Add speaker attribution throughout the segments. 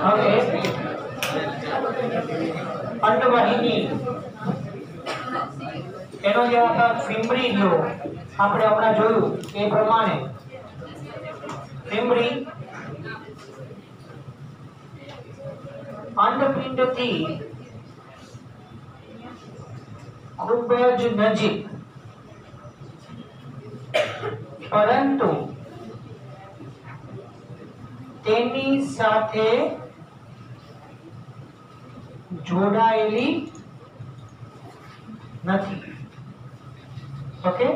Speaker 1: હવે અંડવાહિની એનો જે ફિમ્બરી જો આપણે હમણાં જોયું એ પ્રમાણે ફિમ્બરી અંડપિંડથી ખૂબ જ નજીક, પરંતુ તેની સાથે જોડાયેલી નથી. ઓકે,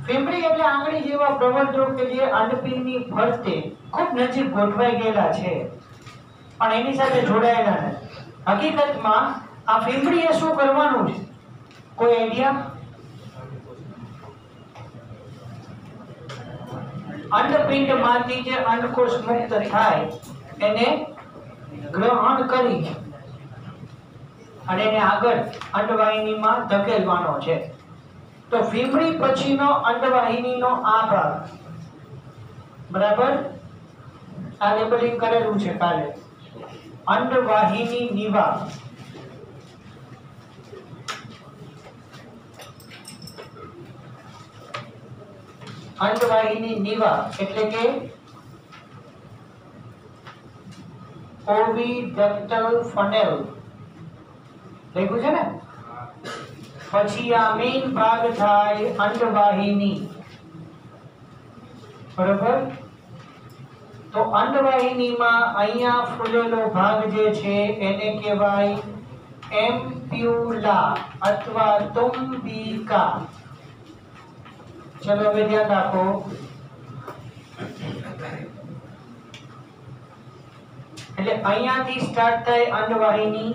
Speaker 1: ફિમ્બરી એટલે આંગળી જેવા પ્રવર્ધો કે જે અંડપિંડની ફરતે ખૂબ નજીક ગોઠવાઈ ગયેલા છે પણ એની સાથે જોડાયેલા નથી. હકીકતમાં આ ફિમ્બરી એ શું કરવાનું છે? કોઈ આઈડિયા? અંડપિંડમાંથી જે અંડકોષ મુક્ત થાય એને ગ્રહણ કરી અને એને આગળ અંડવાહિનીમાં ધકેલવાનો છે. તો ફિમ્બરી પછીનો અંડવાહિનીનો આ ભાગ, બરાબર, આ લેબલિંગ કરેલું છે કાલે, અંડવાહિની નિવા. અંડવાહિની નિવા એટલે કે ઓવિડક્ટલ ફનેલ લખ્યું છે ને. પછી આ મેઇન ભાગ થાય અંડવાહિની, બરોબર. તો અંડવાહિનીમાં અહીંયા ફૂલેલો ભાગ જે છે એને કહેવાય એમ્પ્યુલા અથવા તુંબિકા. ચલો હવે ધ્યાન રાખો. એટલે અહીંયાથી સ્ટાર્ટ થાય અંડવાહિની.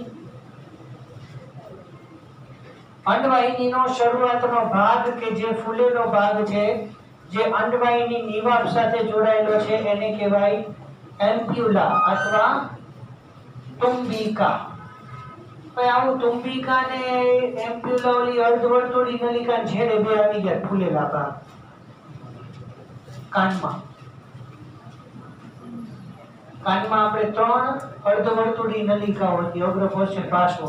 Speaker 1: અંડવાહિનીનો શરૂઆતનો ભાગ કે જે ફૂલેલો ભાગ છે, જે અંડવાહિની નિવાપ સાથે જોડાયેલો છે, એને કહેવાય એમ્પ્યુલા અથવા તુંબિકા. ભાઈ આવું તુંબિકા ને એમ્પ્યુલા ઓલી અર્ધવર્તુળી નલિકા છેડે બે આવી ગયા ફૂલેલા ભાગ કાનમાં. કાનમાં આપણે 3 અર્ધવર્તુળી નલિકાઓ હતી, અગ્રપશ્ચ પાર્શ્વ,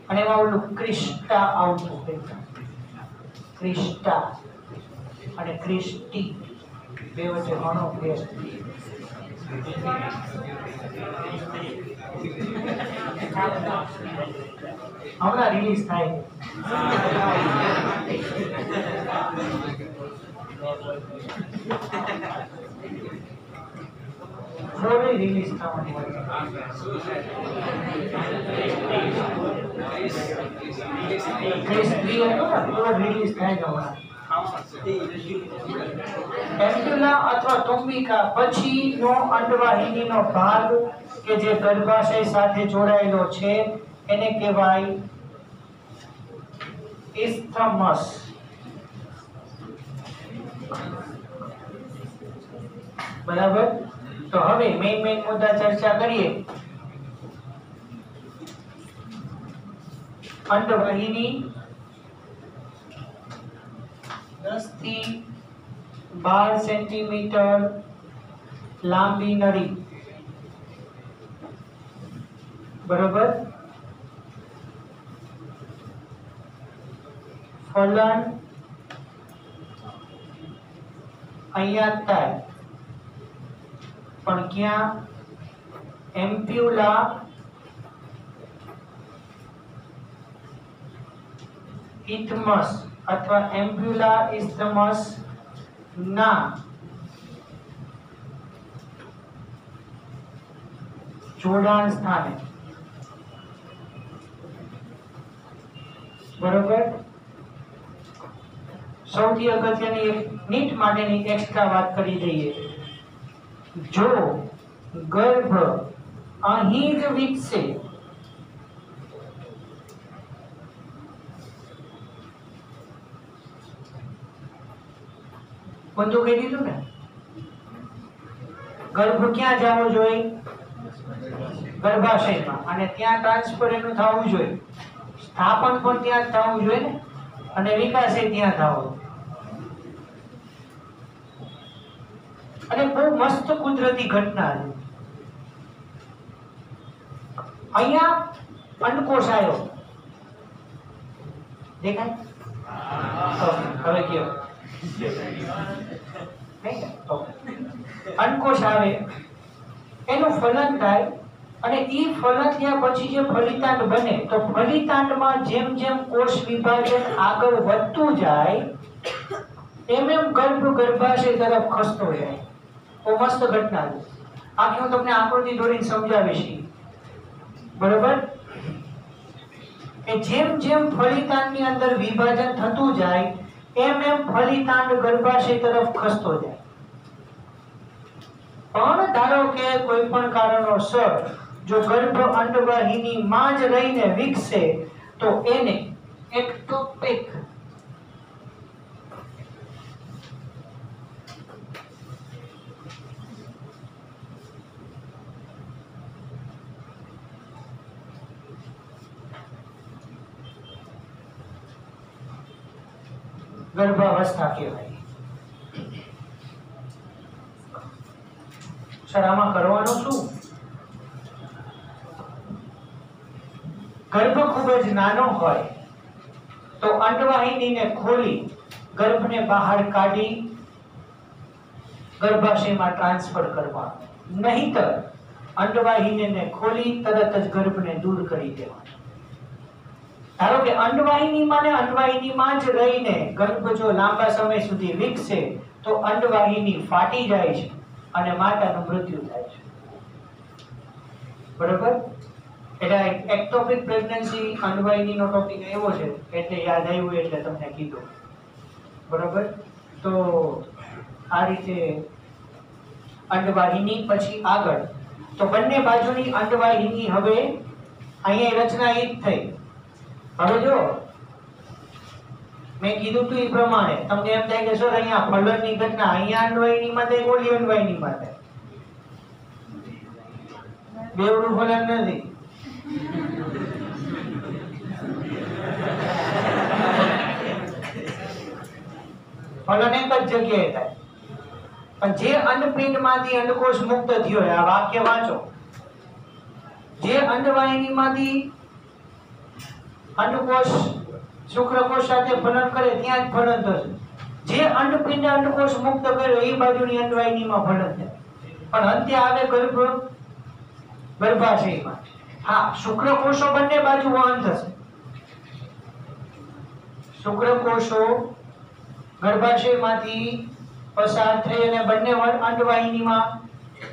Speaker 1: અને એમાં ઓલું ક્રિસ્ટા આવતું. ક્રિસ્ટા અને ક્રિસ્ટી બે વચ્ચે ઘણો ફેર. હમણાં રિલીઝ થાય. ફોરે રિલીઝ થવાની હોય. ક્રિસ્ટી હતો ને પૂરો રિલીઝ થાય હમણાં. એમ્પ્યુલા અથવા તુંબિકા પછીનો અંડવાહિનીનો ભાગ કે જે ગર્ભાશય સાથે જોડાયેલો છે એને કહેવાય ઇસ્થમસ. બરાબર. તો હવે મેઇન મુદ્દા ચર્ચા કરીએ. અંડવાહિની 10 થી 12 સેન્ટીમીટર લાંબી નળી, બરોબર. ફલન અહીંયા થાય પણ ક્યાં? એમ્પ્યુલા ઇથમસ અથવા એમ્પ્યુલા ઇસ્થમસ ના જોડાણ સ્થાને, બરોબર. સૌથી અગત્યની એક નીટ માટેની એક્સ્ટ્રા વાત કરી દઈએ. જો ગર્ભ અહીં જ વિકસે બંધુ કહી દીધું ને, ગર્ભ ક્યાં જવો જોઈએ? ગર્ભાશયમાં, અને ત્યાં ટ્રાન્સફર એનું થવું જોઈએ, સ્થાપન પણ ત્યાં જ થવું જોઈએ ને, અને વિકાસ ત્યાં થવો. અને બહુ મસ્ત કુદરતી ઘટના છે. અહીંયા અંડકોશ આવ્યો, દેખાય? હવે કયો અંડકોશ આવે, એનું ફલન થાય, અને ઈ ફલન થયા પછી જે ફલિતાંડ બને, તો ફલિતાંડમાં જેમ જેમ કોષ વિભાજન આગળ વધતું જાય એમ એમ ગર્ભાશય તરફ ખસતો જાય. બહુ મસ્ત ઘટના છે. આખી હું તમને આકૃતિ દોરીને સમજાવીશ. બરોબર? કે જેમ જેમ ફલિતાંડની અંદર વિભાજન થતું જાય એમ એમ ફલિતાંડ ગર્ભાશય તરફ ખસતો જાય. પણ ધારો કે કોઈ પણ કારણોસર જો ગર્ભ અંડવાહિની માં જ રહીને વિકસે તો એને એક્ટોપિક ગર્ભાવસ્થા કહેવાય. સર આમાં કરવાનું શું? ગર્ભ ખૂબ જ નાનો હોય તો અંડવાહિનીને ખોલી ગર્ભને બહાર કાઢી ગર્ભાશયમાં ટ્રાન્સફર કરવાનું. નહીતર અંડવાહિનીને ખોલી તરત જ ગર્ભને દૂર કરી દેવાનો. ધારો કે અંડવાહિનીમાં ને અંડવાહિનીમાં જ રહીને ગર્ભ જો લાંબા સમય સુધી વિકસે તો અંડવાહિની ફાટી જાય છે અને માતાનું મૃત્યુ થાય છે. બરોબર? એટલે એક્ટોપિક પ્રેગ્નન્સી અંડવાહિનીનો ટોપિક એવો છે એટલે યાદ આવ્યું એટલે તમને કીધું. બરોબર? તો આ રીતે અંડવાહિની પછી આગળ તો બંને બાજુની અંડવાહિની હવે અહીંયા રચના એ જ થઈ. હવે જો મેં કીધું તું એ પ્રમાણે તમને એમ થાય કે સર અહીંયા ફલનની ઘટના અહીંયા અંડવાહિનીમાં થાય, ઓલી અંડવાહિનીમાં થાય. બેવડું ફલન નથી. ફલન એક જ જગ્યાએ થાય. પણ જે અંડપિંડમાંથી અંડકોષ મુક્ત થયો, આ વાક્ય વાંચો, જે અંડવાહિનીમાંથી અંડકોષ શુક્રકોષ સાથે ફલન કરે ત્યાં જ ફલન થશે. જે અંડપિંડ અંડકોષ મુક્ત કર્યો એ બાજુની અંડવાહિનીમાં ફલન થાય. પણ અંતે આવે ગર્ભાશયમાં. હા, શુક્રકોષો બંને બાજુ વહન થશે. શુક્રકોષો ગર્ભાશયમાંથી પસાર થઈ અને બંને અંડવાહિનીમાં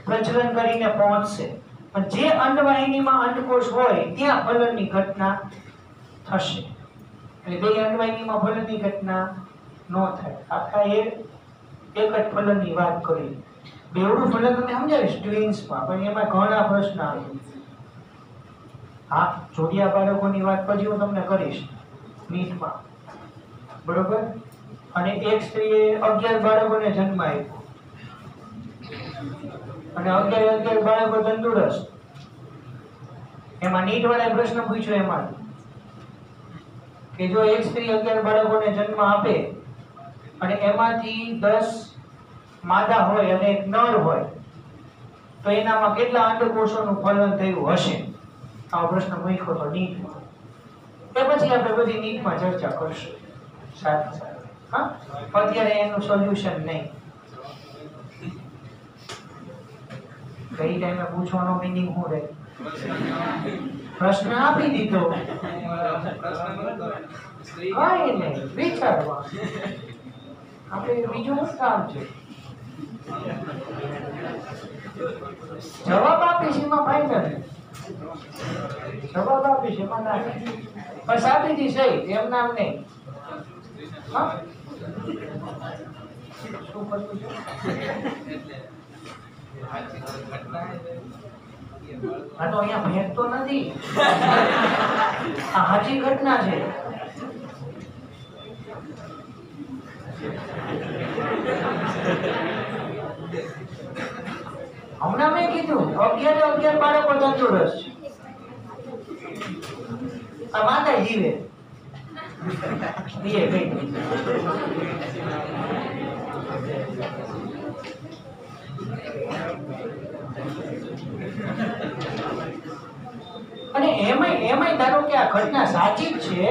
Speaker 1: પ્રજનન કરીને પહોંચશે. પણ જે અંડવાહિનીમાં અંડકોષ હોય ત્યાં ફલનની ઘટના થશે. એટલે બે અંડવાહિનીમાં ફલનની ઘટના ન થાય. આખા એક જ ફલનની વાત કરી. બેવડું ફલન તમને સમજાવીશ ટ્વિન્સમાં, પણ એમાં ઘણા પ્રશ્ન આવે. હા, જોડિયા બાળકોની વાત પછી હું તમને કરીશ નીટમાં. બરોબર? અને એક સ્ત્રીએ 11 બાળકોને જન્મ આપ્યો અને 11 બાળકો તંદુરસ્ત. એમાં નીટ વાળા પ્રશ્ન પૂછ્યો એમાં કે જો એક સ્ત્રી 11 બાળકોને જન્મ આપે અને એમાંથી 10 માદા હોય અને એક નર હોય તો એનામાં કેટલા અંડકોષોનું ફલન થયું હશે? આવો પ્રશ્ન મૂક્યો તો નીટમાં. એ પછી આપણે બધી નીટમાં ચર્ચા કરશું સાથે સાથે. હા, અત્યારે એનું સોલ્યુશન નહીં. કઈ ટાઈમે પૂછવાનો મીનિંગ શું રહે? પ્રશ્ન આપી દીધો, કઈ નહીં વિચારવા. આપણે બીજું શું કામ છે? જવાબ આપીશ એમાં ફાયદા નહીં. જવાબ આપીશ એમાં ના, બસ આપી દી સહી, એમ નામ નહીં. હા, શું કરવું છે? આ તો અહીંયા ભેટ તો નથી, આ સાચી ઘટના છે. હમણાં મેં કીધું 11 બાળકો તંદુરસ્ત છે. આ માતા જીવે એમાંય ધારો કે આ ઘટના સાચી જ છે,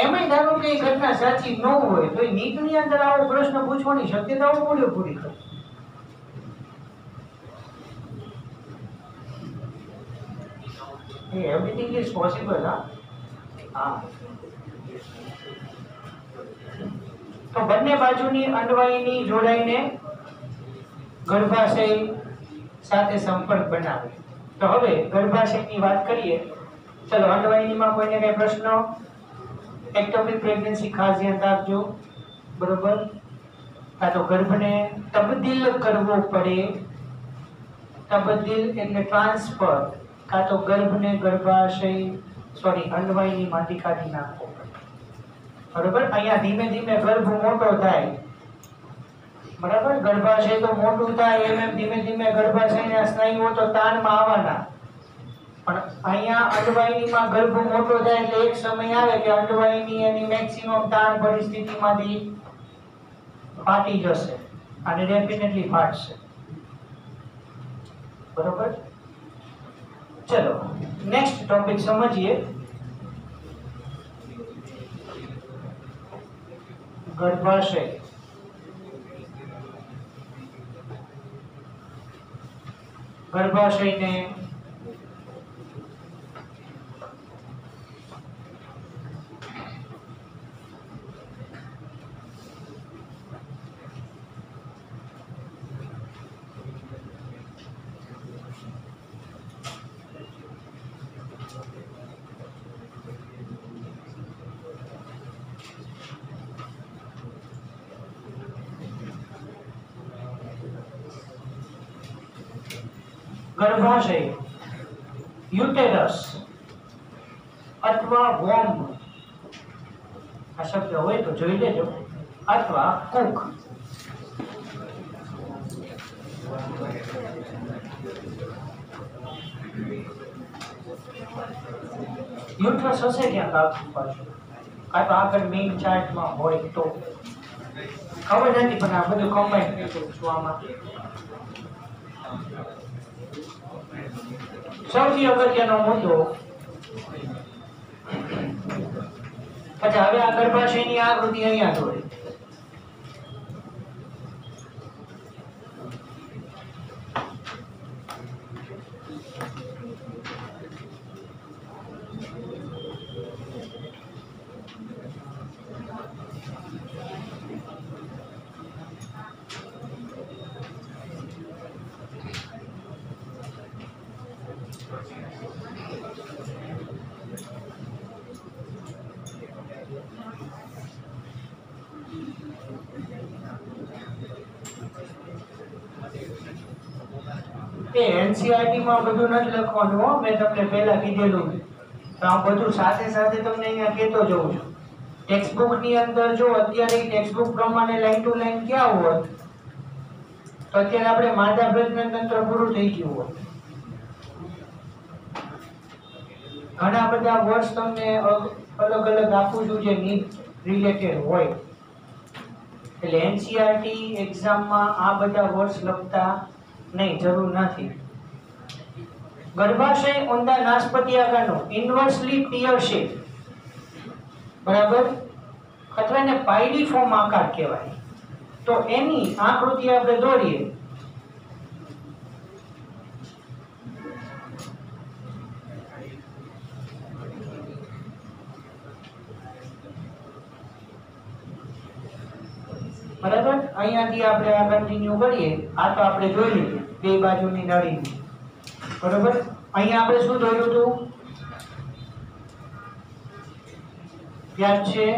Speaker 1: એમાંય ધારો કે એ ઘટના સાચી ન હોય તો નીટની અંદર આવો પ્રશ્ન પૂછવાની શક્યતાઓ પૂરેપૂરી કરે. Everything is possible. હા, તો બંને બાજુની અંડવાહીની જોડાઈને ગર્ભાશય સાથે સંપર્ક બનાવે. તો હવે ગર્ભાશયની વાત કરીએ. ચલો, અંડવાહીનીમાં કોઈને કઈ પ્રશ્ન? એક્ટોપિક પ્રેગ્નન્સી ખાસ ધ્યાન રાખજો, બરોબર? કાં તો ગર્ભને તબદીલ કરવો પડે, તબદીલ એટલે ટ્રાન્સફર, કાં તો ગર્ભને અંડવાહીનીમાંથી કાઢી નાખવો પડે, બરોબર? અહીંયા ધીમે ધીમે ગર્ભ મોટો થાય, બરાબર? ગર્ભાશય તો મોટું થાય એમ ધીમે ધીમે ગર્ભાશયના સ્નાયુઓ તો તાણમાં આવવાના, પણ અહીંયા અંડવાહીનીમાં ગર્ભ મોટો થાય એટલે એક સમય આવે કે અંડવાહીની એની મેક્સિમમ તાણ પરિસ્થિતિમાંથી ફાટી જશે, અને ડેફિનેટલી ફાટશે, બરોબર? ચલો નેક્સ્ટ ટોપિક સમજીએ. ગર્ભાશય. ગર્ભાશયને ગર્ભાશય, યુટેરસ અથવા વોમ્બ, આ શબ્દ હોય તો જોઈ લેજો, અથવા કુક. યુટ્રસ હશે ક્યાંક આગળ પાછું, કાં તો આગળ મેઇન ચાર્ટમાં હોય તો ખબર નથી, પણ આ બધું કમ્બાઈન કરી દઉં છું આમાં. સૌથી અગત્યનો મુદ્દો. અચ્છા, હવે આ ગર્ભાશયની આકૃતિ અહીંયા દોરી. એનસીઆરટી માં બધું નથી લખવાનું હો, મેં તમને પહેલા કીધેલું. તો આ બધું સાથે સાથે તમને અહીંયા કહેતો જઉં છું. ટેક્સ્ટબુક ની અંદર જો અત્યારે ટેક્સ્ટબુક પ્રમાણે લાઈન ટુ લાઈન ક્યાં હોત, તો અત્યારે આપણે માદા પ્રજનન તંત્ર પૂરું થઈ ગયું હોત. ઘણા બધા વર્ડ્સ તમને અલગ અલગ આપું છું જે નીટ રિલેટેડ હોય, એટલે એનસીઆરટી એક્ઝામમાં આ બધા વર્ડ્સ લખતા નહીં, જરૂર નથી. ગર્ભાશય ઊંધા નાસપતિયાકારનો, ઇન્વર્સલી ટીયર શેપ, બરાબર? અથવા એને પાયરીફોર્મ આકાર કહેવાય. તો એની આકૃતિ આપણે દોરીએ. બરાબર? અહીંયાથી આપણે આ કન્ટિન્યુ કરીએ. આ તો આપણે જોઈ લીધું બે બાજુની નળીની, બરાબર? અહીંયા આપણે શું જોયું હતું? યાદ છે?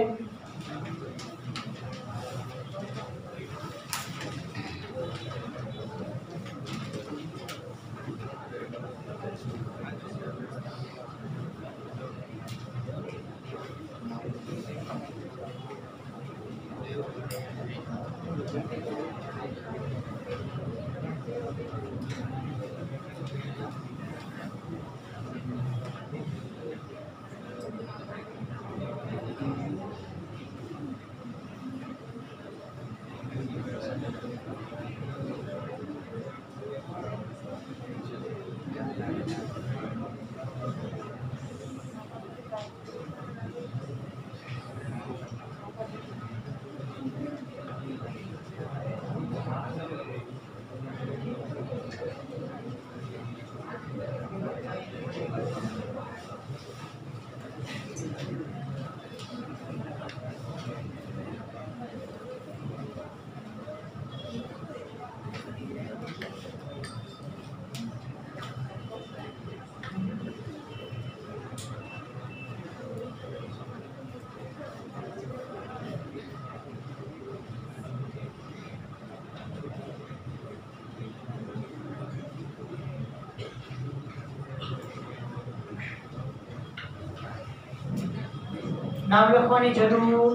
Speaker 1: નામ લખવાની જરૂર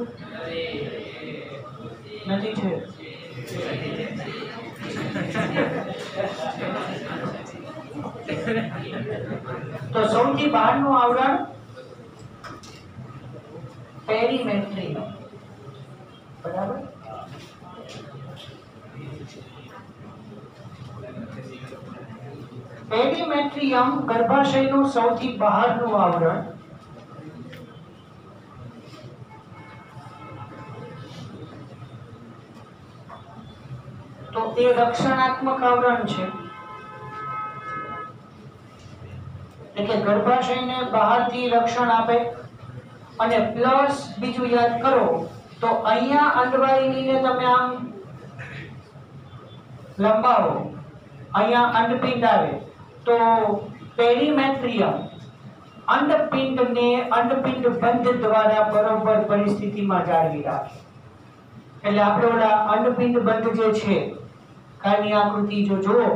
Speaker 1: નથી છે. તો સૌથી બહારનું આવરણ પેરીમેટ્રિયમ. બરાબર. પેરીમેટ્રિયમ ગર્ભાશયનું સૌથી બહારનું આવરણ. તો એ રક્ષણાત્મક આવરણ છે, એટલે ગર્ભાશયને બહારથી રક્ષણ આપે. અને પ્લસ બીજું યાદ કરો તો અહીંયા અંડવાહિનીને તમે આમ લંબાવો, અહીંયા અંડપિંડ આવે તો પેરીમેટ્રિયમ અંડપિંડને અંડપિંડ બંધ દ્વારા બરોબર પરિસ્થિતિમાં જાળવી રાખે. એટલે આપણે ઓલા અંડપિંડ બંધ જે છે કાળની આકૃતિ જો જુઓ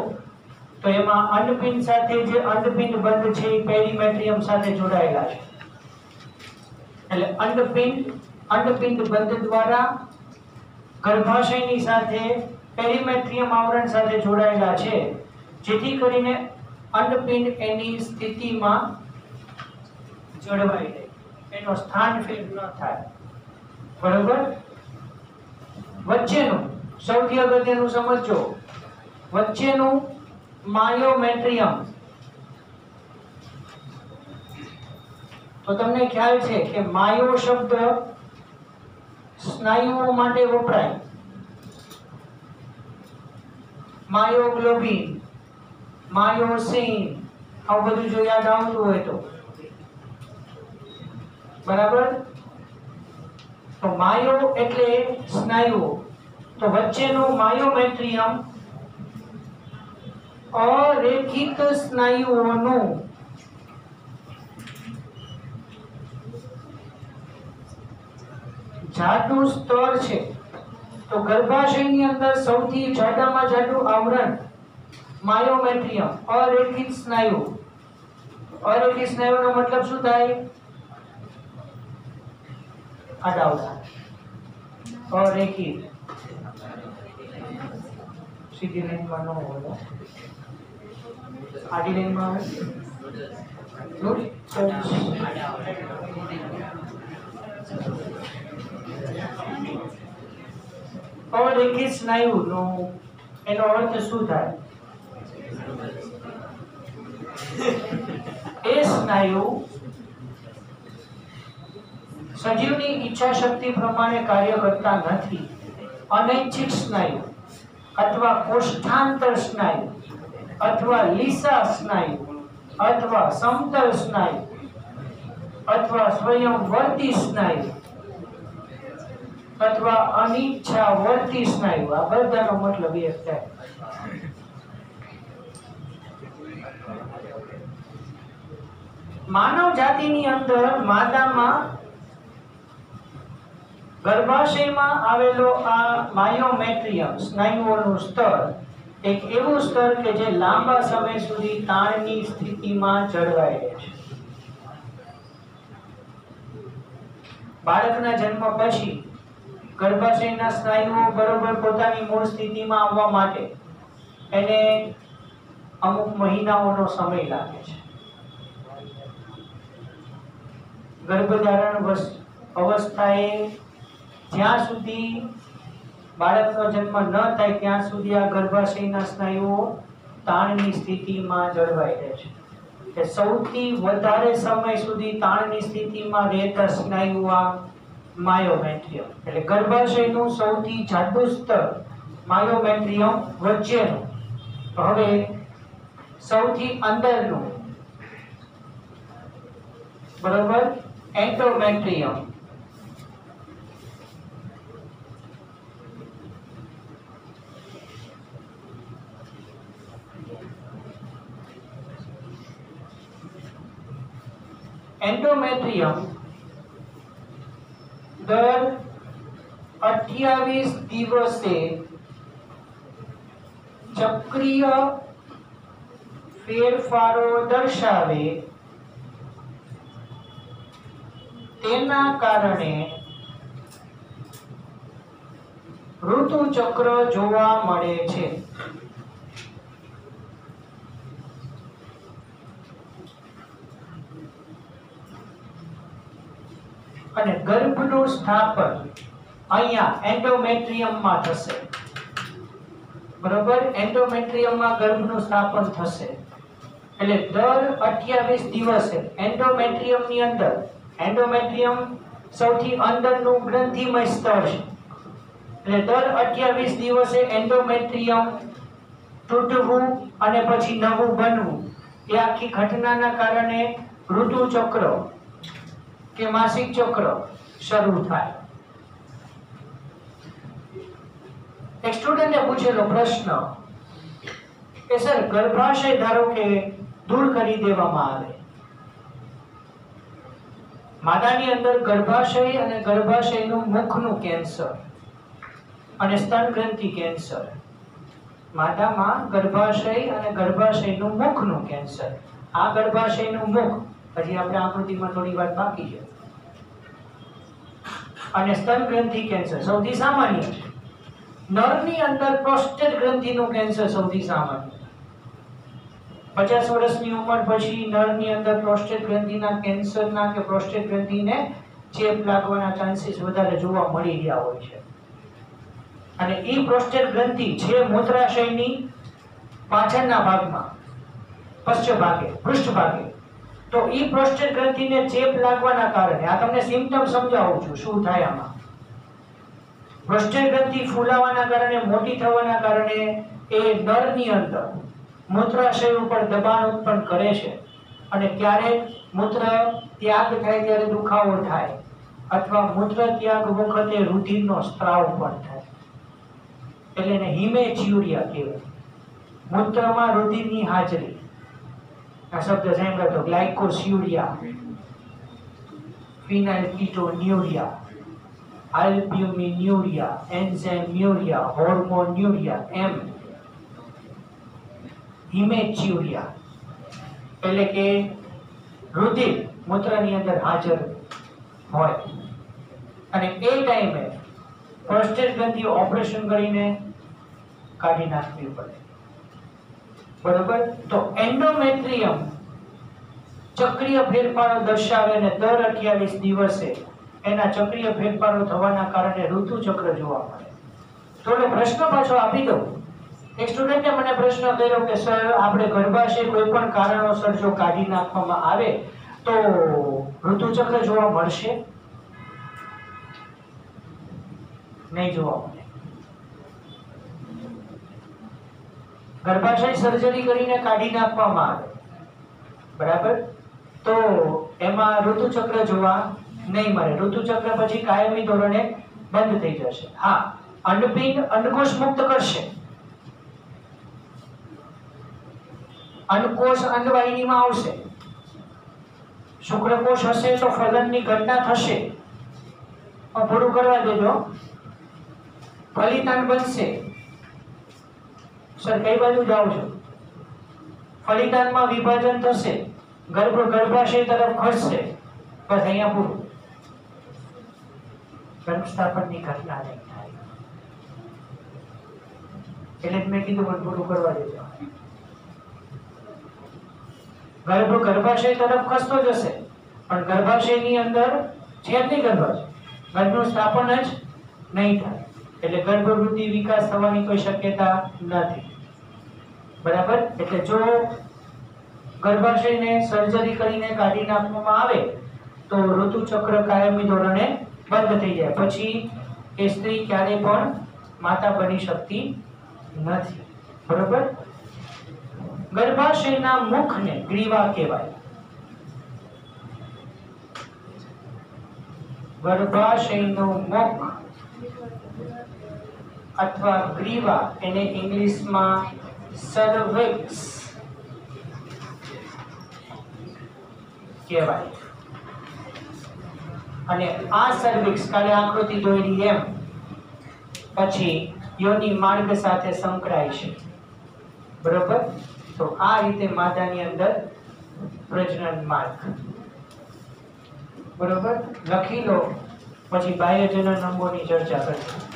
Speaker 1: તો એમાં અંડપિંડ સાથે જે અંડપિંડ બંધ છે એ પેરીમેટ્રિયમ સાથે જોડાયેલા છે. એટલે અંડપિંડ બંધ દ્વારા ગર્ભાશયની સાથે પેરીમેટ્રિયમ આવરણ સાથે જોડાયેલા છે, જેથી કરીને અંડપિંડ એની સ્થિતિમાં જળવાઈ રહે, એનો સ્થાન ફેર ન થાય. બરોબર. વચ્ચેનું સૌથી અગત્યનું સમજો, વચ્ચેનું માયોમેટ્રિયમ. તો તમને ખ્યાલ છે કે માયો શબ્દ સ્નાયુઓ માટે વપરાય. માયોગ્લોબિન, માયોસિન, આ બધું જો યાદ આવતું હોય તો. બરાબર. તો માયો એટલે સ્નાયુઓ. તો વચ્ચેનું માયોમેટ્રિયમ અરેખિત સ્નાયુઓનું જાડું સ્તર છે. તો ગર્ભાશયની અંદર સૌથી જાડામાં જાડું આવરણ માયોમેટ્રિયમ, અરેખિત સ્નાયુ. અરેખિત સ્નાયુનો મતલબ શું થાય? આડાવડા. અરેખિત સીધી લાઈનમાં ન હોય, આડી લાઈનમાં આવે. અરેખિત સ્નાયુનો એનો અર્થ શું થાય? એ સ્નાયુ સજીવની ઈચ્છા શક્તિ પ્રમાણે કાર્ય કરતા નથી. અનૈચ્છિક સ્નાયુ અથવા કોષ્ઠાંતર સ્નાયુ અથવા લીસા સ્નાયુ અથવા સમતલ સ્નાયુ અથવા સ્વયંવર્તી સ્નાયુ અથવા અનિચ્છાવર્તી સ્નાયુ, આ બધાનો મતલબ એ થાય. માનવ જાતિની અંદર માદામાં ગર્ભાશયમાં આવેલો આ માયોમેટ્રિયમ સ્નાયુઓનું સ્તર એક એવું સ્તર કે જે લાંબા સમય સુધી તાણની સ્થિતિમાં જળવાઈ રહે છે. બાળકના જન્મ પછી ગર્ભાશયના સ્નાયુઓ બરોબર પોતાની મૂળ સ્થિતિમાં આવવા માટે એને અમુક મહિનાઓનો સમય લાગે છે. ગર્ભધારણ અવસ્થાએ જ્યાં સુધી બાળકનો જન્મ ન થાય ત્યાં સુધી આ ગર્ભાશયના સ્નાયુઓ તાણની સ્થિતિમાં જળવાઈ રહે છે. કે સૌથી વધારે સમય સુધી તાણની સ્થિતિમાં રહેતા સ્નાયુ આ માયોમેટ્રિયમ. એટલે ગર્ભાશયનું સૌથી જાડું સ્તર માયોમેટ્રિયમ વચ્ચેનું. હવે સૌથી અંદરનું બરોબર એન્ડોમેટ્રિયમ. એન્ડોમેટ્રિયમ દર 28 દિવસે ચક્રીય ફેરફારો દર્શાવે તેના કારણે ઋતુ ચક્ર જોવા મળે છે. અને ગર્ભનું સ્થાપન અહીંયા એન્ડોમેટ્રિયમમાં થશે. બરોબર, એન્ડોમેટ્રિયમમાં ગર્ભનું સ્થાપન થશે. એટલે દર 28 દિવસે એન્ડોમેટ્રિયમની અંદર, એન્ડોમેટ્રિયમ સૌથી અંદરનું ગ્રંથિમય સ્તર છે. એટલે દર 28 દિવસે એન્ડોમેટ્રિયમ તૂટવું અને પછી નવું બનવું, એ આખી ઘટનાના કારણે ઋતુ ચક્ર કે માસિક ચક્ર શરૂ થાય. એક સ્ટુડન્ટે પૂછેલો પ્રશ્ન કે સર, ગર્ભાશય ધારો કે દૂર કરી દેવામાં આવે, માતાની અંદર ગર્ભાશય અને ગર્ભાશયનું મુખનું કેન્સર અને સ્તન ગ્રંથિ કેન્સર, માતામાં ગર્ભાશય અને ગર્ભાશયનું મુખનું કેન્સર. આ ગર્ભાશયનું મુખ હજી આપણે આકૃતિમાં થોડી વાર બાકી છે. અને સ્તન ગ્રંથિ કેન્સર સૌથી સામાન્ય છે. નરની અંદર પ્રોસ્ટેટ ગ્રંથિનું કેન્સર સૌથી સામાન્ય. 50 વર્ષની ઉંમર પછી નરની અંદર પ્રોસ્ટેટ ગ્રંથિના કેન્સરના કે પ્રોસ્ટેટ ગ્રંથિને ચેપ લાગવાના ચાન્સીસ વધારે જોવા મળી રહ્યા હોય છે. અને એ પ્રોસ્ટેટ ગ્રંથિ છે મૂત્રાશયની પાછળના ભાગમાં, પશ્ચ ભાગે, પૃષ્ઠ ભાગે. તો એ પ્રોસ્ટેટ ગ્રંથિને ચેપ લાગવાના કારણે, આ તમને સિમ્પટમ સમજાવું છું શું થાય આમાં. પ્રોસ્ટેટ ગ્રંથિ ફૂલાવાના કારણે, મોટી થવાના કારણે એ નરની અંદર મૂત્રાશય ઉપર દબાણ ઉત્પન્ન કરે છે. અને ક્યારેક મૂત્ર ત્યાગ થાય ત્યારે દુખાવો થાય, અથવા મૂત્ર ત્યાગ વખતે રુધિરનો સ્ત્રાવ પણ થાય. એટલે એને હિમેચ્યુરિયા કહેવાય. મૂત્રમાં રુધિરની હાજરી. આ શબ્દ સાંભળ્યો તો ગ્લાયકોસ્યુરિયા, ફિનાઇલકીટોન્યુરિયા, આલ્બ્યુમિન્યુરિયા, એન્ઝાઇમ્યુરિયા, હોર્મોન્યુરિયા, એમ હિમેચ્યુરિયા. એટલે કે રુધિર મૂત્રની અંદર હાજર હોય અને એ ટાઈમે પ્રોસ્ટેટ ગ્રંથિ ઓપરેશન કરીને કાઢી નાખવી પડે. બરોબર, તો એન્ડોમેટ્રિયમ ચક્રીય ફેરફારો દર્શાવે અને દર 28 દિવસે એના ચક્રીય ફેરફારો થવાના કારણે ઋતુ ચક્ર જોવા મળે. થોડો પ્રશ્ન પાછો આપી દઉં. એક સ્ટુડન્ટે મને પ્રશ્ન કર્યો કે સર, આપણે ગર્ભાશય કોઈ પણ કારણોસર જો કાઢી નાખવામાં આવે તો ઋતુ ચક્ર જોવા મળશે? નહીં જોવા મળે. ગર્ભાશય સર્જરી કરીને કાઢી નાખવામાં આવે, બરાબર, તો એમાં ઋતુ ચક્ર જોવા નહીં મળે. ઋતુ ચક્ર પછી કાયમી ધોરણે બંધ થઈ જશે. હા, અંડપિંડ અંડકોષ મુક્ત કરશે. અંડકોષ અંડવાહિનીમાં આવશે. શુક્રકોષ હશે તો ફલનની ઘટના થશે. પૂરું કરવા દેજો. ફલિતાંડ બનશે. સર, કઈ બાજુ જાઓ છો? ફલિતાંડમાં વિભાજન થશે, ગર્ભાશય તરફ ખસશે. બસ અહીંયા પૂરું. ગર્ભસ્થાપનની ઘટના નહીં થાય. એટલે મેં કીધું પણ પૂરું કરવા દેજો. ગર્ભાશય તરફ ખસતો જશે, પણ ગર્ભાશયની અંદર છે જ નહીં ગર્ભાશય. ગર્ભનું સ્થાપન જ નહીં થાય. એટલે ગર્ભવૃદ્ધિ વિકાસ થવાની કોઈ શક્યતા નથી. બરાબર, એટલે જો ગર્ભાશયને સર્જરી કરીને કાઢી નાખવામાં આવે તો ઋતુ ચક્ર કાયમી ધોરણે બંધ થઈ જાય. પછી એ સ્ત્રી ક્યારેય પણ માતા બની શકતી નથી. બરોબર, ગર્ભાશયના મુખને ગ્રીવા કહેવાય. ગર્ભાશયનું મુખ અથવા ગ્રીવા, એને ઇંગ્લિશમાં સર્વિક્સ કહેવાય. અને આ સર્વિક્સ, કાલે આકૃતિ દોરી એમ, પછી યોની માર્ગ સાથે સંકળાય છે. બરોબર, તો આ રીતે માતાની અંદર પ્રજનન માર્ગ. बरोबर लखी लो પછી બાહ્ય જનન અંગોની ચર્ચા કરીશું।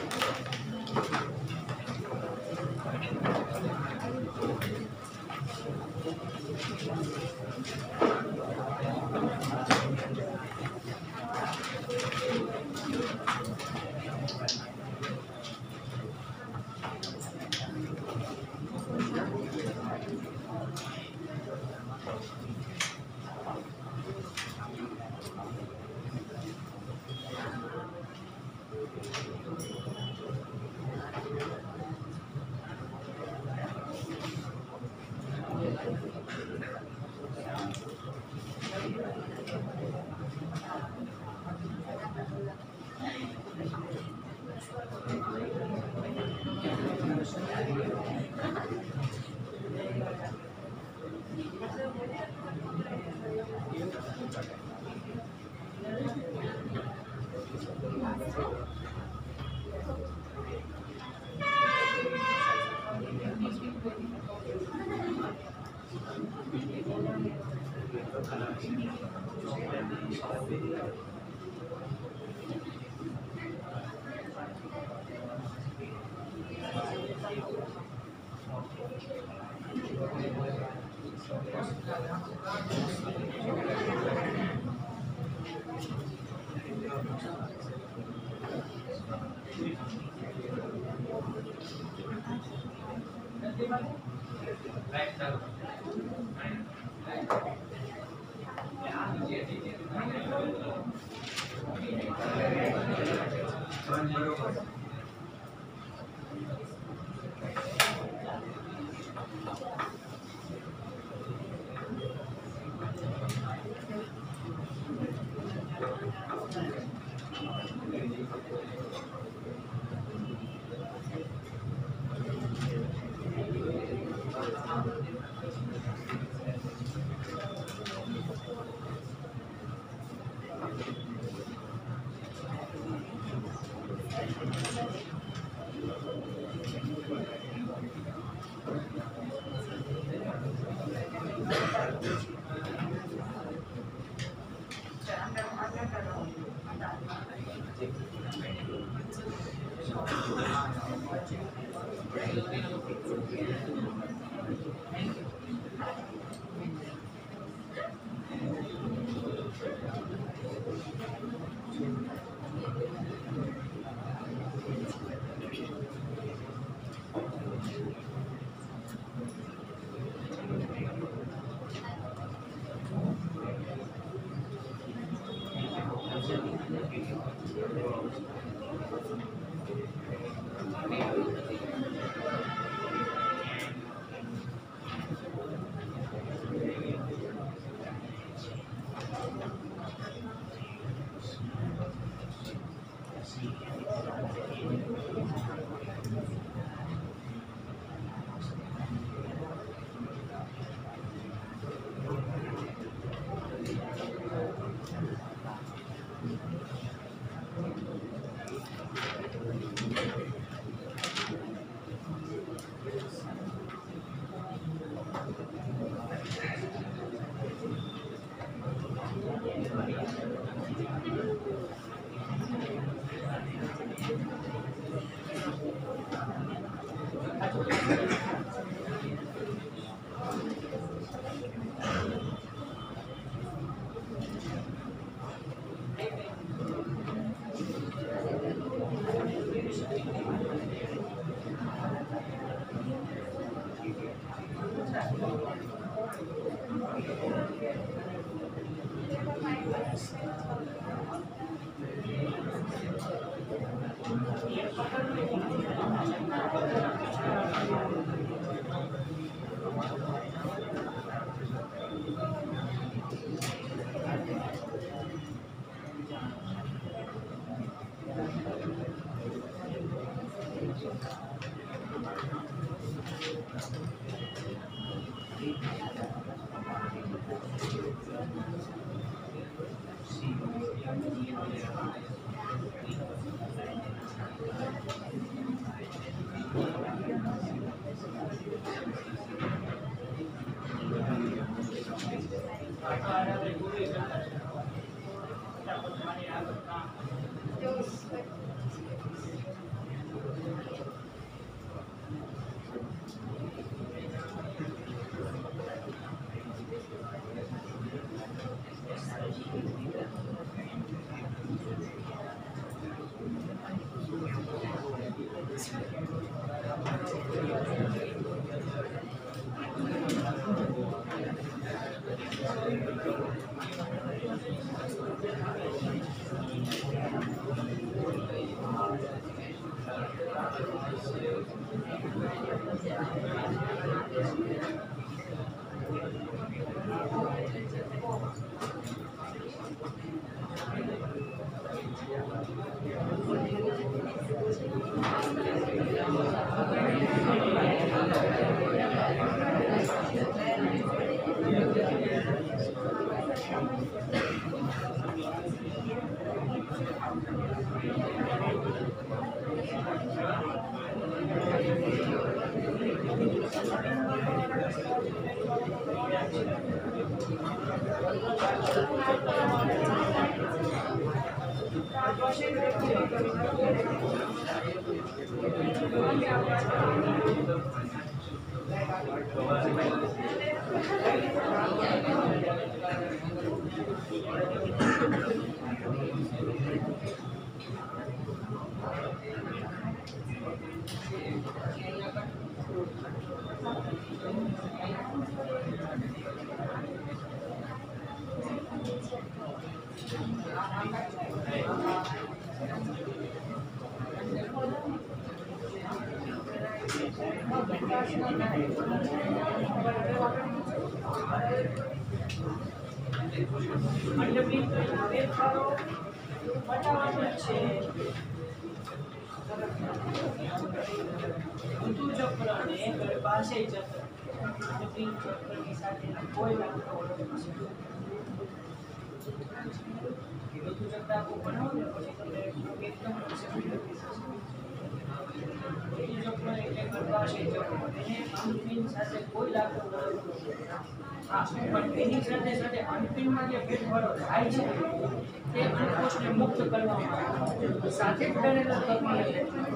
Speaker 1: मुक्त करवामां साथे जोड़ेला कर्म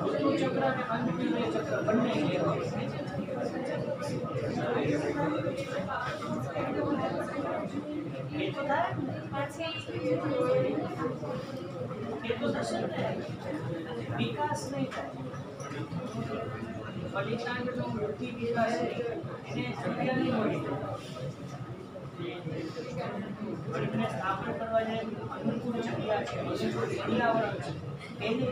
Speaker 1: ऋतु चक्र અને અંતપિંડ ચક્ર બંને विकास नहीं था बलिदान जो मूर्ति विकास એને જગ્યા નહીં મળી બલિદાન સ્થાપન કરવા જાય અનુકૂળ જગ્યા છે પર્યાવરણ છે એને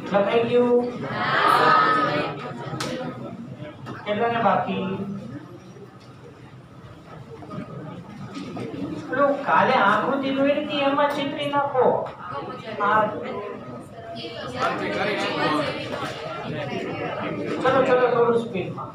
Speaker 1: લખાઈ ગયું કેટલાને બાકી કાલે આકૃતિ જોઈ હતી એમાં ચિત્રી નાખો ચલો ચલો થોડું સ્પીડમાં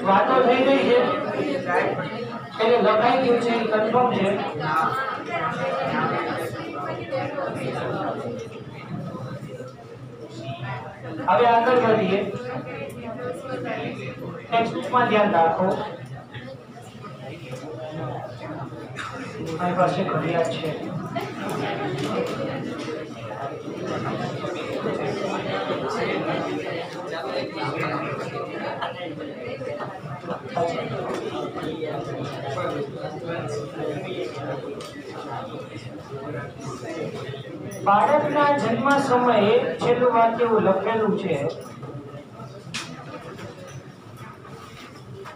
Speaker 1: વાતો થઈ ગઈ છે એટલે લખાઈ ગયું છે કન્ફર્મ છે હવે આગળ વધીએ ટેક્સ્ટમાં ધ્યાન રાખો મારી પાસે ઘડિયાળ છે બાળકના જન્મ સમયે છેલ્લું વાક્ય એવું લખેલું છે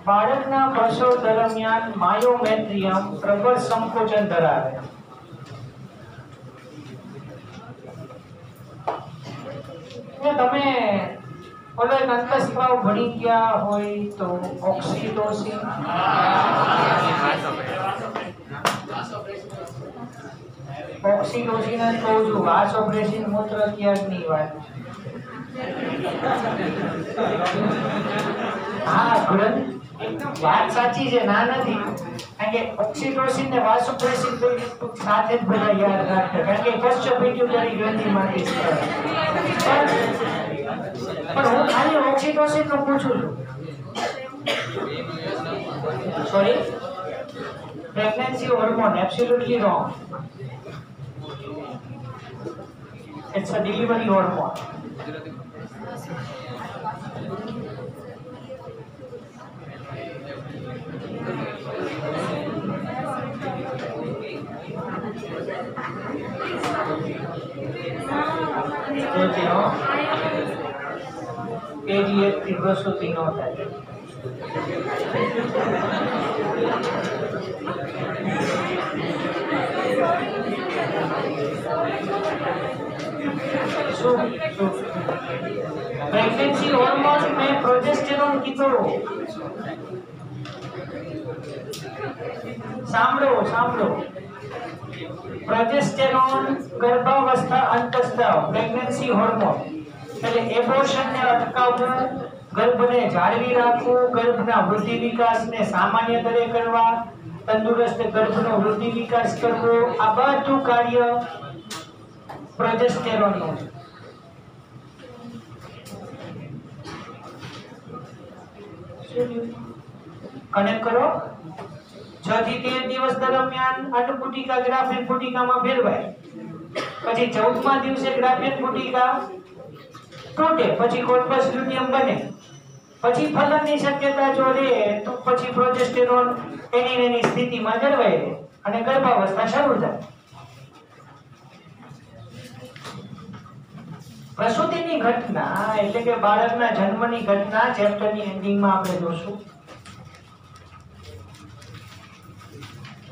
Speaker 1: બાળકના પ્રસવ દરમિયાન માયોમેટ્રિયમ પ્રબળ સંકોચન ધરાવે તમે ઓલો એક અંતસ્ત્રાવ ભણી ગયા હોય તો ઓક્સિટોસિન ઓક્સિટોસિન જ કહું છું વાસ ઓપરેશન મૂત્ર ત્યાગની વાત હા ગ્રંથ વાત સાચી છે ના નથી કારણ કે ઓક્સિટોસિન ને વાસોપ્રેસિન સાથે જ બધા યાદ રાખતા કારણ કે પશ્ચ પિટ્યુટરી ગ્રંથિમાંથી પણ હું ખાલી ઓક્સિટોસિન નું પૂછું છું sorry pregnancy hormone absolutely wrong it's a delivery hormone પ્રસૂતિ ન થાય प्रेगनेंसी हार्मोन में प्रोजेस्टेरोन कीधो सांभळो प्रोजेस्टेरोन गर्भावस्था अंतस्त्राव प्रेग्नेंसी हार्मोन એટલે એબોર્શન ને અટકાવવું ગર્ભને જાળવી રાખવું ગર્ભના વૃદ્ધિ વિકાસને સામાન્ય દરે કરવા તંદુરસ્ત ગર્ભનો વૃદ્ધિ વિકાસ કરવો આ બધું કાર્ય પ્રોજેસ્ટેરોનનું છે કનેક્ટ કરો 6 થી 13 દિવસ દરમિયાન અંડપુટિકા ગ્રાફિન પુટિકામાં ફેરવાય પછી 14મા દિવસે ગ્રાફિન પુટિકા તૂટે પછી કોર્પસ લ્યુટિયમ બને પછી ફલનની શક્યતા જો રહે તો પછી પ્રોજેસ્ટેરોન એની સ્થિતિમાં જળવાઈ રહે અને ગર્ભાવસ્થા શરૂ થાય પ્રસૂતિની ઘટના એટલે કે બાળકના જન્મની ઘટના ચેપ્ટરની એન્ડિંગમાં આપણે જોશું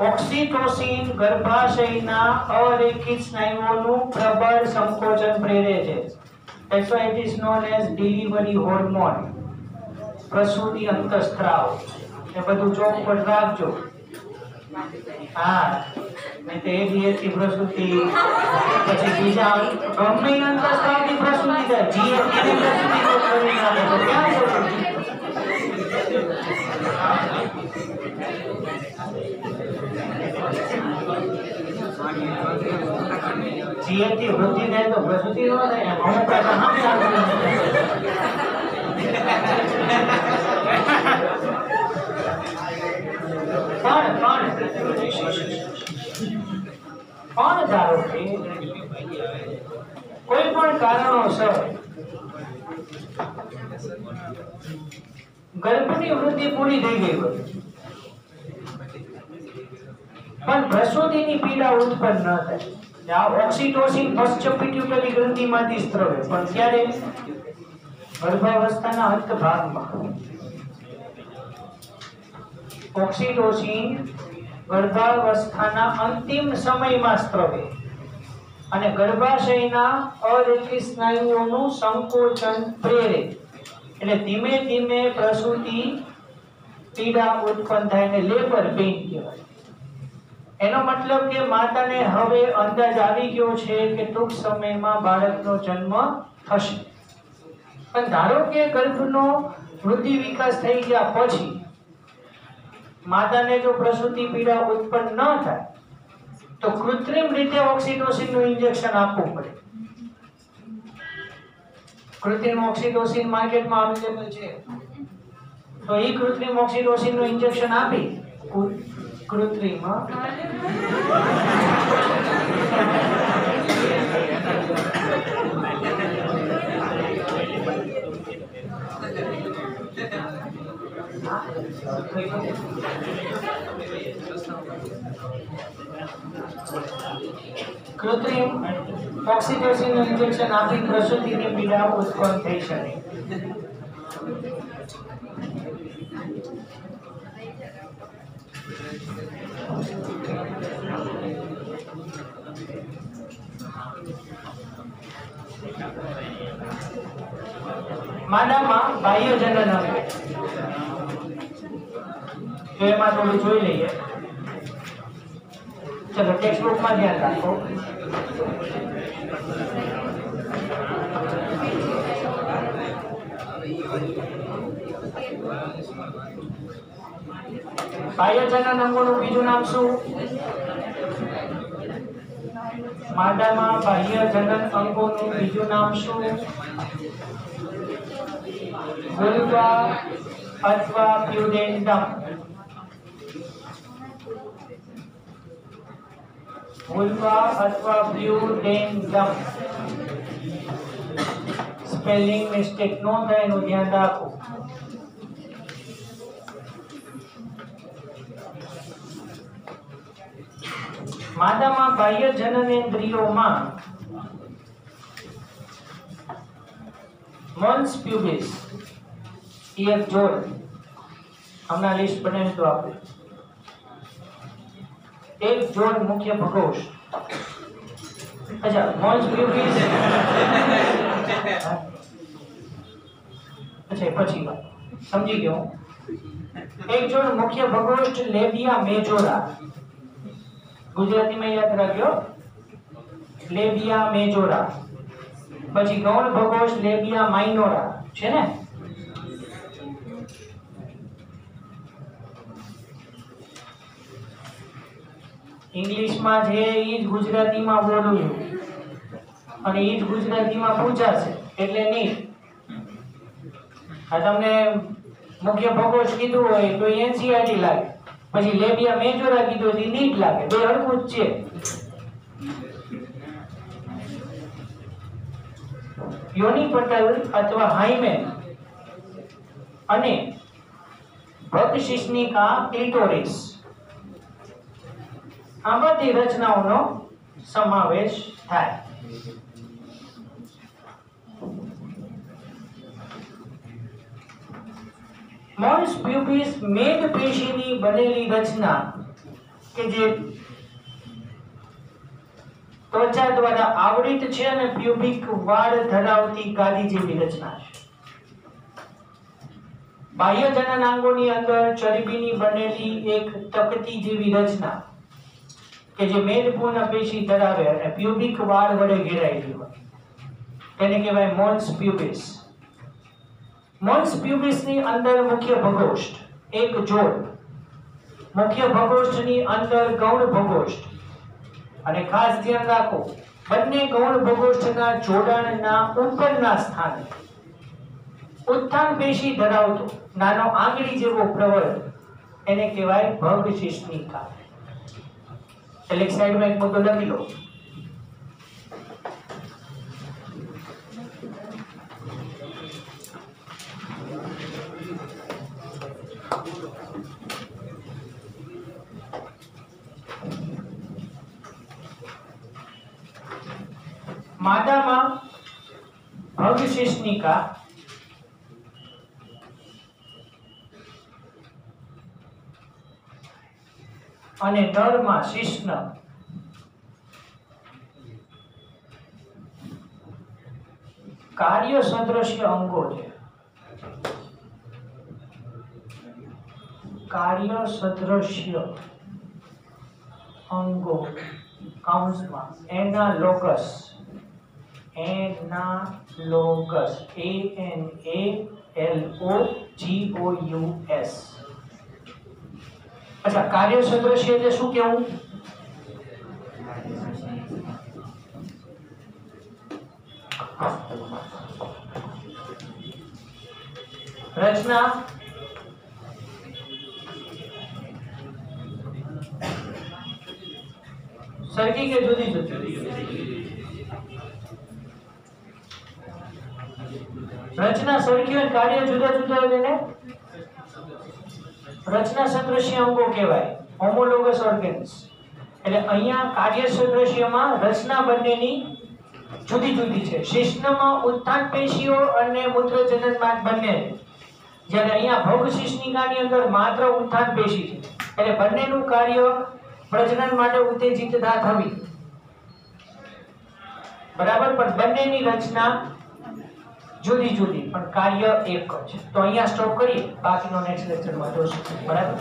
Speaker 1: ઓક્સિટોસિન ગર્ભાશયના અરેખિત સ્નાયુઓનું પ્રબળ સંકોચન પ્રેરે છે That's why it is known as delivery hormone. પ્રસૂતિ અંતસ્ત્રાવ એ બધું ચોખવટ રાખજો હા નહીં તો એક દિવસથી પ્રસૂતિ પછી બીજા ગમે અંતસ્ત્રાવની પ્રસૂતિ થાય જીએફની પ્રસૂતિ તો કરી નાખે તો ક્યાં જીએફથી વૃદ્ધિ થાય તો પ્રસૂતિ ન થાય અમુક પણ ધારો કે કોઈ પણ કારણોસર ગર્ભની વૃદ્ધિ પૂરી થઈ ગઈ હોય પણ પ્રસૂતિની પીડા ઉત્પન્ન ન થાય, આ ઓક્સિટોસિન પશ્ચ પિટ્યુટરી ગ્રંથિમાંથી સ્ત્રાવે, પણ ત્યારે ગર્ભાવસ્થાના અંત ભાગમાં ઓક્સિટોસિન ગર્ભાવસ્થાના અંતિમ સમયમાં સ્ત્રાવે અને ગર્ભાશયના અરેખી સ્નાયુઓનું સંકોચન પ્રેરે, એટલે ધીમે ધીમે પ્રસૂતિ પીડા ઉત્પન્ન થાય ને લેબર પેઇન કહેવાય. એનો મતલબ કે માતાને હવે અંદાજ આવી ગયો છે કે ટૂંક સમયમાં બાળકનો જન્મ થશે. પણ ધારો કે ગર્ભનો વૃદ્ધિ વિકાસ થઈ ગયા પછી માતાને જો પ્રસૂતિ પીડા ઉત્પન્ન ન થાય તો કૃત્રિમ રીતે ઓક્સિટોસિનનું ઇન્જેક્શન આપવું પડે. કૃત્રિમ ઓક્સિટોસિન માર્કેટમાં અવેલેબલ છે, તો એ કૃત્રિમ ઓક્સિટોસિનનું ઇન્જેક્શન આપી કૃત્રિમ કૃત્રિમ ઓક્સિટોસિનનું ઇન્જેક્શન આપી પ્રસૂતિની પીડા ઉત્પન્ન થઈ શકે. માદામાં બાહ્ય જનન અંગ, તો એમાં થોડું જોઈ લઈએ. ચલો ટેક્સ્ટ બુકમાં ધ્યાન રાખો. બાહ્ય જનન અંગોનું બીજું નામ શું? માદામાં બાહ્ય જનન અંગોનું બીજું નામ શું? વલ્વા અથવા પ્યુડેન્ટમ. વલ્વા અથવા પ્યુડેન્ટમ. સ્પેલિંગ મિસ્ટેક ન થાય એનું ધ્યાન રાખો. માદામાં બાહ્ય જનનેન્દ્રિયોમાં મોન્સ પ્યુબિસ એક જોડ, હમણાં લિસ્ટ બનાવી તો આપણે એક જોડ મુખ્ય પ્રકોષ્ઠ. અચ્છા, મોન્સ પ્યુબિસ અચ્છા પછી વાત સમજી ગયો. એક જોડ મુખ્ય પ્રકોષ્ઠ લેબિયા મેજોરા, ગુજરાતીમાં યાદ રાખ્યો, લેબિયા મેજોરા. પછી ગૌણ પ્રકોષ્ઠ લેબિયા માઇનોરા છે ને. ઇંગ્લિશમાં છે એ જ ગુજરાતીમાં બોલું છું અને એ જ ગુજરાતીમાં પૂછાશે એટલે નહીં. આ તમને મુખ્ય પ્રકોષ્ઠ કીધું હોય તો એનસીઆરટી લાગે, પછી લેબિયા મેજોરા કીધું તો નીટ લાગે, બે હરખું જ છે. યોનિપટલ અથવા હાઇમેન અને ભગશિશ્નિકા ક્લિટોરિસ, આ બધી રચનાઓનો સમાવેશ થાય. મોન્સ પ્યુબિસ મેદ પેશીની બનેલી રચના કે જે ત્વચા દ્વારા આવૃત છે અને પ્યુબિક વાળ ધરાવતી ગાદી જેવી રચના છે. બાહ્ય જનનાંગોની અંદર ચરબીની બનેલી એક તકતી જેવી રચના કે જે મેદપૂર્ણ પેશી ધરાવે અને પ્યુબિક વાળ વડે ઘેરાયેલી હોય તેને કહેવાય મોન્સ પ્યુબિસ. મોન્સ પ્યુબિસની અંદર મુખ્ય પ્રકોષ્ઠ એક જોડ, મુખ્ય પ્રકોષ્ઠની અંદર ગૌણ પ્રકોષ્ઠ, અને ખાસ ધ્યાન રાખો બંને ગૌણ પ્રકોષ્ઠના જોડાણના ઉપરના સ્થાને ઉત્થાન પેશી ધરાવતો નાનો આંગળી જેવો પ્રવળ એને કહેવાય ભગશિષ્ણિકા. એટલે એક સાઈડમાં એક મુદ્દો લખી લો. માદામાં ભગશિષ્ણિકા અને નરમાં શિશ્ન. કાર્ય સદૃશ્ય અંગો છે. કાર્ય સદૃશ્ય અંગો કૌંસમાં એનાલોગસ. Analogous ANALOGOUS. અચ્છા, કાર્ય સદૃશ્ય એટલે શું કેવું? રચના સરખી કે જુદી જુદી? રચના સરખી હોય, કાર્ય જુદા જુદા હોય તેને રચના સદૃશ્ય અંગો કહેવાય, હોમોલોગસ ઓર્ગન્સ. એટલે અહીંયા કાર્ય સદૃશ્યમાં રચના બંનેની જુદી જુદી છે. શિશ્નમાં ઉત્થાન પેશીઓ અને મૂત્રજનન માર્ગ બંને, જ્યારે અહીંયા ભોગશિષ્ણિકાની અંદર માત્ર ઉત્થાન પેશી છે. એટલે બંનેનું કાર્ય પ્રજનન માટે ઉત્તેજિતતા થવી, બરાબર, પણ બંનેની રચના જુદી જુદી પણ કાર્ય એક જ. તો અહીંયા સ્ટોપ કરીએ, બાકીનો નેક્સ્ટ લેક્ચરમાં જોશું. બરાબર.